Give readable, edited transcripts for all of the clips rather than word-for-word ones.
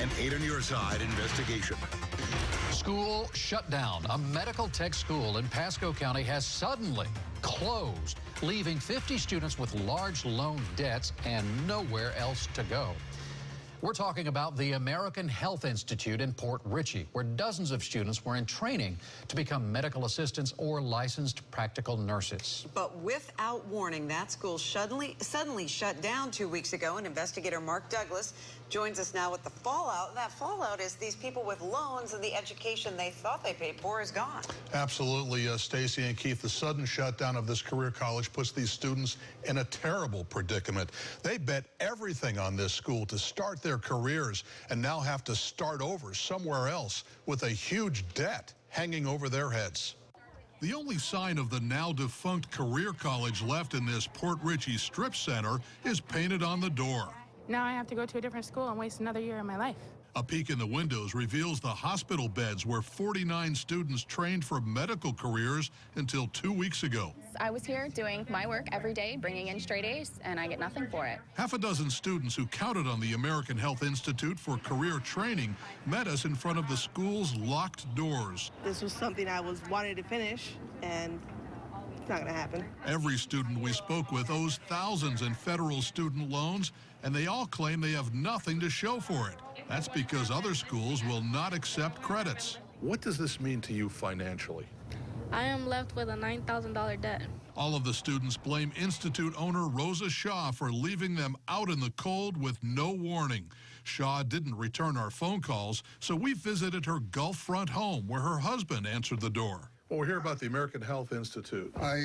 An 8 on your side investigation. School shutdown. A medical tech school in Pasco County has suddenly closed, leaving 50 students with large loan debts and nowhere else to go. We're talking about the American Health Institute in Port Richey, where dozens of students were in training to become medical assistants or licensed practical nurses. But without warning, that school suddenly shut down 2 weeks ago, and investigator Mark Douglas joins us now with the fallout. That fallout is these people with loans and the education they thought they paid for is gone. Absolutely, Stacy and Keith. The sudden shutdown of this career college puts these students in a terrible predicament. They bet everything on this school to start their careers and now have to start over somewhere else with a huge debt hanging over their heads. The only sign of the now defunct career college left in this Port Richey strip center is painted on the door. Now I have to go to a different school and waste another year of my life. A peek in the windows reveals the hospital beds where 49 students trained for medical careers until 2 weeks ago. I was here doing my work every day, bringing in straight A's, and I get nothing for it. Half a dozen students who counted on the American Health Institute for career training met us in front of the school's locked doors. This was something I was wanting to finish, and it's not going to happen. Every student we spoke with owes thousands in federal student loans, and they all claim they have nothing to show for it. That's because other schools will not accept credits. What does this mean to you financially? I am left with a $9,000 debt. All of the students blame Institute owner Rosa Shaw for leaving them out in the cold with no warning. Shaw didn't return our phone calls, so we visited her Gulf Front home where her husband answered the door. Well, we're here about the American Health Institute. I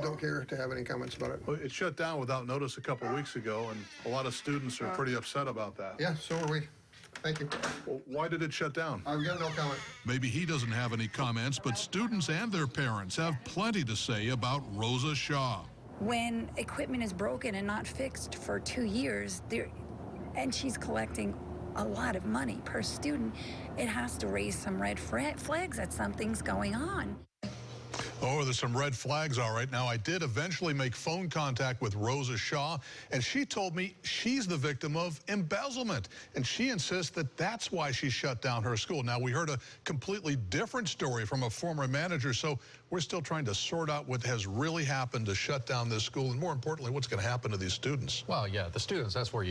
don't care to have any comments about it. Well, it shut down without notice a couple of weeks ago, and a lot of students are pretty upset about that. Yeah, so are we. Thank you. Well, why did it shut down? I've got no comment. Maybe he doesn't have any comments, but students and their parents have plenty to say about Rosa Shaw. When equipment is broken and not fixed for 2 years, and she's collecting a lot of money per student, it has to raise some red flags that something's going on. Oh, there's some red flags, all right. Now, I did eventually make phone contact with Rosa Shaw, and she told me she's the victim of embezzlement, and she insists that that's why she shut down her school. Now, we heard a completely different story from a former manager, so we're still trying to sort out what has really happened to shut down this school, and more importantly, what's going to happen to these students. Well, yeah, the students, that's where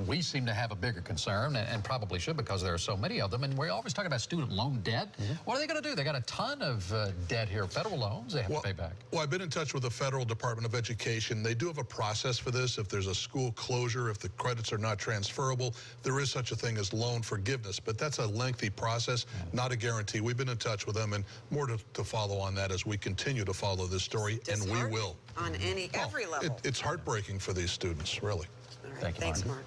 we seem to have a bigger concern, and probably should, because there are so many of them, and we're always talking about student loan debt. What are they going to do? They got a ton of debt here, federal loans they have to pay back. Well, I've been in touch with the Federal Department of Education. They do have a process for this. If there's a school closure, if the credits are not transferable, there is such a thing as loan forgiveness, but that's a lengthy process, not a guarantee. We've been in touch with them, and more to follow on that as we continue to follow this story, and we will. On every level. It's heartbreaking for these students, really. All right, thanks, Mark.